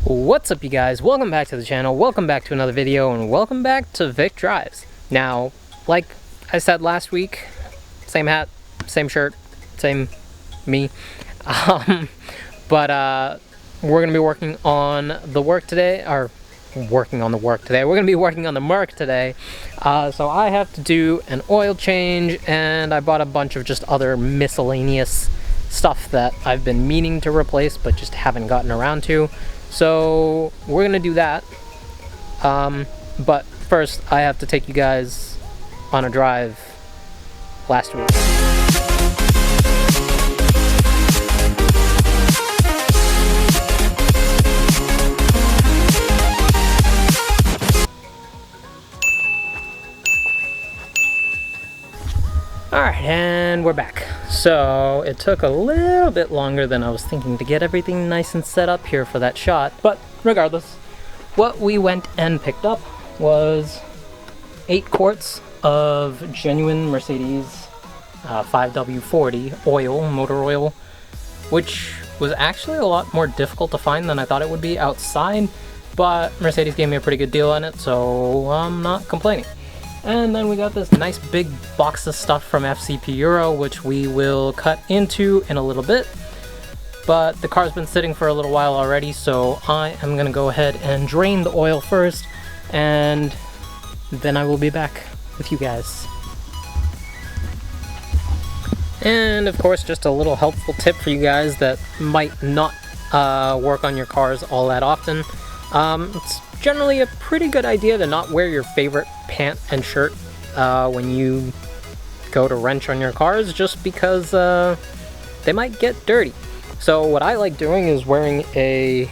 What's up, you guys? Welcome back to the channel, welcome back to another video, and welcome back to Vic Drives. Now, like I said last week, same hat, same shirt, same me. But we're gonna be working on the work today, or working on the work today. We're gonna be working on the Merc today. So I have to do an oil change, and I bought a bunch of just other miscellaneous stuff that I've been meaning to replace, but just haven't gotten around to. So we're gonna do that, but first I have to take you guys on a drive last week. Alright, and we're back. So it took a little bit longer than I was thinking to get everything nice and set up here for that shot, but regardless, what we went and picked up was 8 quarts of genuine Mercedes 5W40 oil, motor oil, which was actually a lot more difficult to find than I thought it would be outside, but Mercedes gave me a pretty good deal on it, so I'm not complaining. And then we got this nice big box of stuff from FCP Euro, which we will cut into in a little bit. But the car's been sitting for a little while already, so I am going to go ahead and drain the oil first, and then I will be back with you guys. And of course, just a little helpful tip for you guys that might not work on your cars all that often. It's generally a pretty good idea to not wear your favorite pant and shirt when you go to wrench on your cars, just because they might get dirty. So what I like doing is wearing a,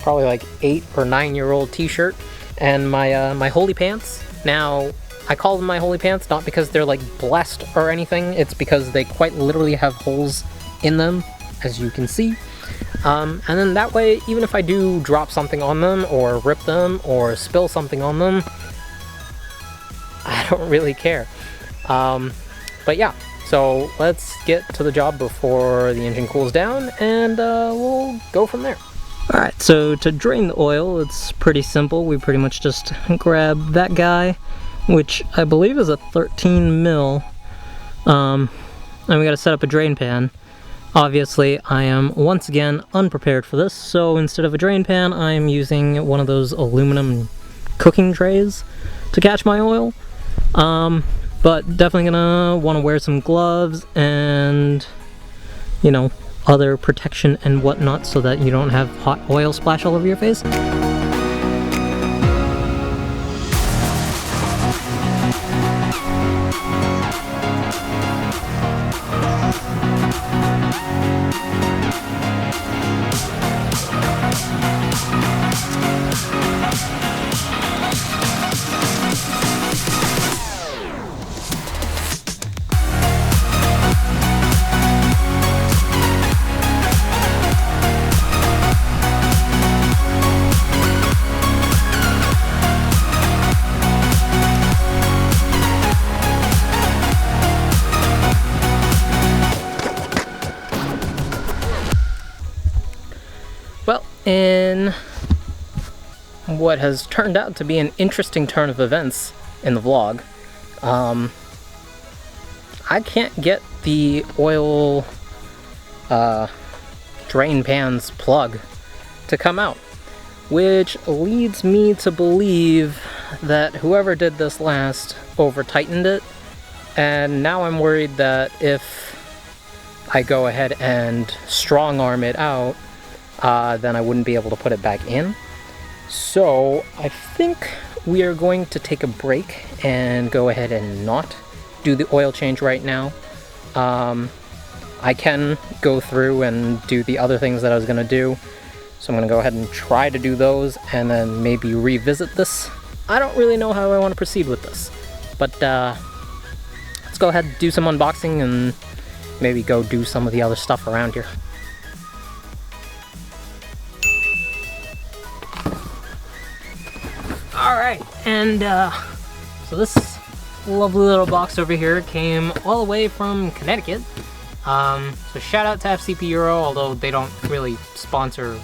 probably like 8 or 9-year-old t-shirt and my Holy Pants. Now, I call them my Holy Pants not because they're like blessed or anything, it's because they quite literally have holes in them, as you can see. And then that way, even if I do drop something on them, or rip them, or spill something on them, I don't really care. But yeah, so let's get to the job before the engine cools down, and we'll go from there. Alright, so to drain the oil, it's pretty simple. We pretty much just grab that guy, which I believe is a 13 mil, and we gotta set up a drain pan. Obviously, I am once again unprepared for this, so instead of a drain pan, I am using one of those aluminum cooking trays to catch my oil. But definitely gonna want to wear some gloves and, other protection and whatnot so that you don't have hot oil splash all over your face. Well, in what has turned out to be an interesting turn of events in the vlog, I can't get the oil drain pan's plug to come out, which leads me to believe that whoever did this last over-tightened it, and now I'm worried that if I go ahead and strong-arm it out, then I wouldn't be able to put it back in. So I think we are going to take a break and go ahead and not do the oil change right now. I can go through and do the other things that I was going to do, so I'm going to go ahead and try to do those and then maybe revisit this. I don't really know how I want to proceed with this, but let's go ahead and do some unboxing and maybe go do some of the other stuff around here. Alright, and so this lovely little box over here came all the way from Connecticut. So shout out to FCP Euro, although they don't really sponsor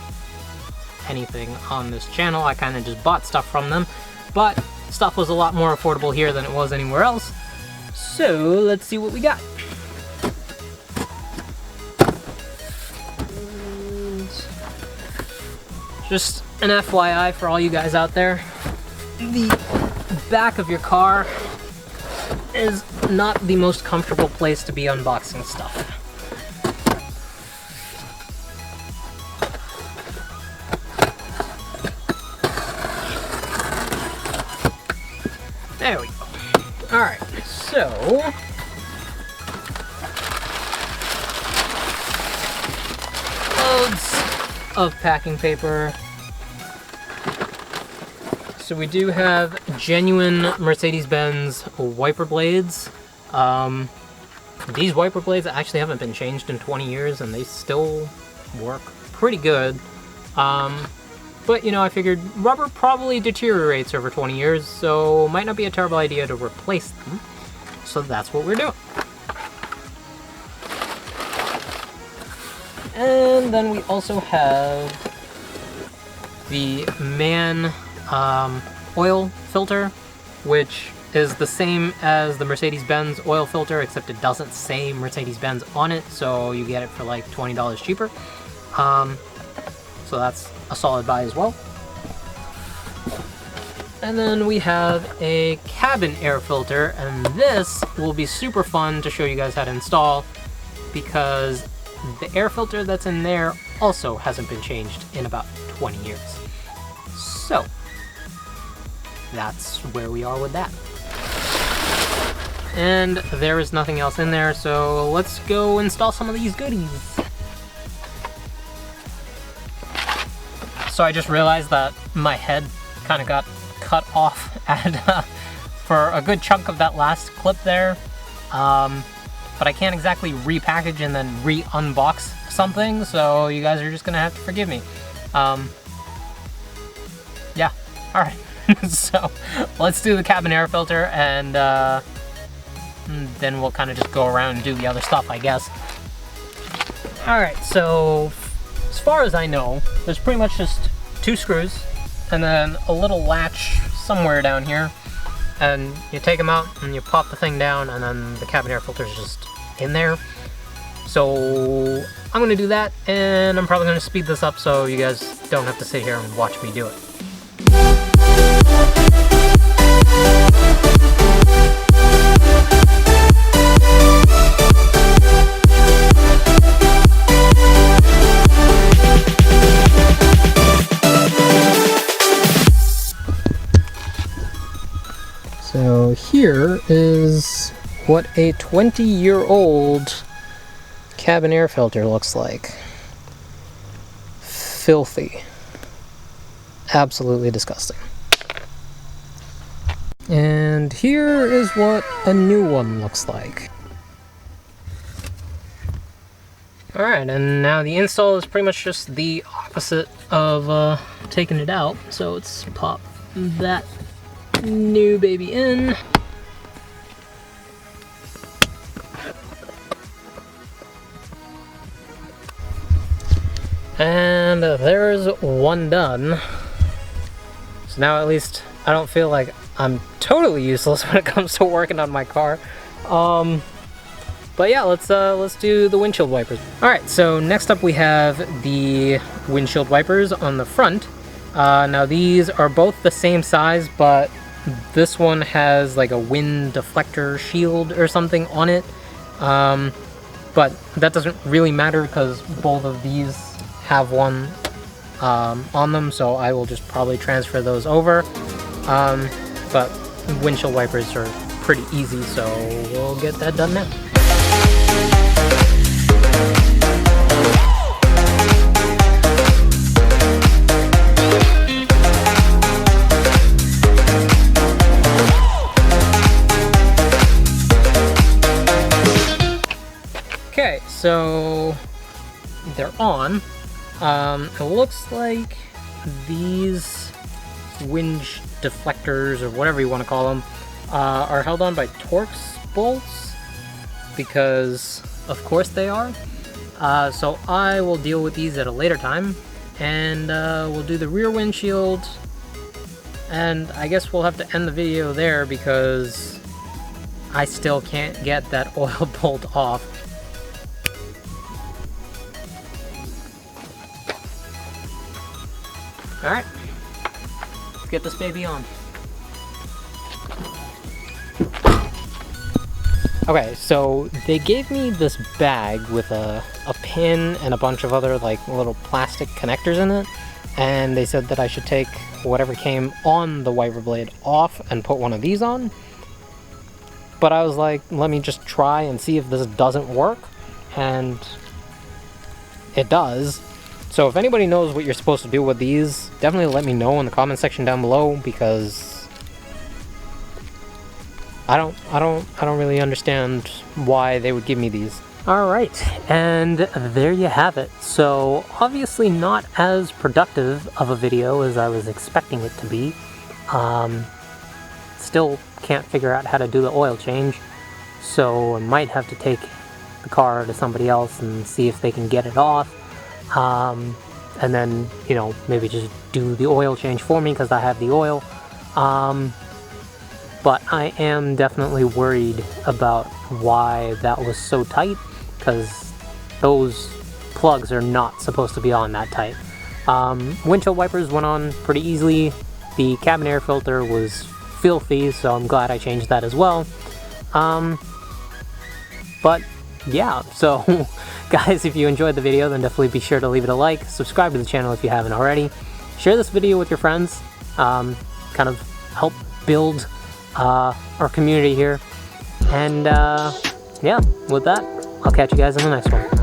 anything on this channel. I kind of just bought stuff from them, but stuff was a lot more affordable here than it was anywhere else. So let's see what we got. Just an FYI for all you guys out there, the back of your car is not the most comfortable place to be unboxing stuff. There we go. Alright, so loads of packing paper. So we do have genuine Mercedes-Benz wiper blades. These wiper blades actually haven't been changed in 20 years and they still work pretty good. But you know, I figured rubber probably deteriorates over 20 years, so might not be a terrible idea to replace them. So that's what we're doing. And then we also have the MAN oil filter, which is the same as the Mercedes-Benz oil filter, except it doesn't say Mercedes-Benz on it, so you get it for like $20 cheaper. So that's a solid buy as well. And then we have a cabin air filter, and this will be super fun to show you guys how to install because the air filter that's in there also hasn't been changed in about 20 years. So that's where we are with that. And there is nothing else in there, so let's go install some of these goodies. So I just realized that my head kind of got cut off for a good chunk of that last clip there. But I can't exactly repackage and then re-unbox something, so you guys are just gonna have to forgive me. Yeah, alright. So let's do the cabin air filter, and then we'll kind of just go around and do the other stuff, I guess. Alright, so as far as I know, there's pretty much just 2 screws and then a little latch somewhere down here, and you take them out and you pop the thing down, and then the cabin air filter is just in there. So I'm gonna do that, and I'm probably gonna speed this up so you guys don't have to sit here and watch me do it. So here is what a 20-year-old cabin air filter looks like. Filthy. Absolutely disgusting. And here is what a new one looks like. Alright, and now the install is pretty much just the opposite of taking it out. So let's pop that new baby in. And there's one done. So now at least I don't feel like I'm totally useless when it comes to working on my car. But yeah, let's do the windshield wipers. Alright, so next up we have the windshield wipers on the front. Now these are both the same size, but this one has like a wind deflector shield or something on it. But that doesn't really matter because both of these have one on them, so I will just probably transfer those over. But windshield wipers are pretty easy, so we'll get that done now. Okay, so they're on. It looks like these wind deflectors, or whatever you want to call them, are held on by Torx bolts, because of course they are. So I will deal with these at a later time, and we'll do the rear windshield, and I guess we'll have to end the video there because I still can't get that oil bolt off. Alright, let's get this baby on. Okay, so they gave me this bag with a pin and a bunch of other like little plastic connectors in it, and they said that I should take whatever came on the wiper blade off and put one of these on. But I was like, let me just try and see if this doesn't work, and it does. So if anybody knows what you're supposed to do with these, definitely let me know in the comment section down below, because I don't really understand why they would give me these. Alright, and there you have it. So obviously not as productive of a video as I was expecting it to be. Still can't figure out how to do the oil change, so I might have to take the car to somebody else and see if they can get it off. And then, you know, maybe just do the oil change for me because I have the oil. But I am definitely worried about why that was so tight, because those plugs are not supposed to be on that tight. Windshield wipers went on pretty easily. The cabin air filter was filthy, so I'm glad I changed that as well. But yeah, so guys, if you enjoyed the video, then definitely be sure to leave it a like, subscribe to the channel if you haven't already, share this video with your friends, kind of help build our community here, and yeah, with that, I'll catch you guys in the next one.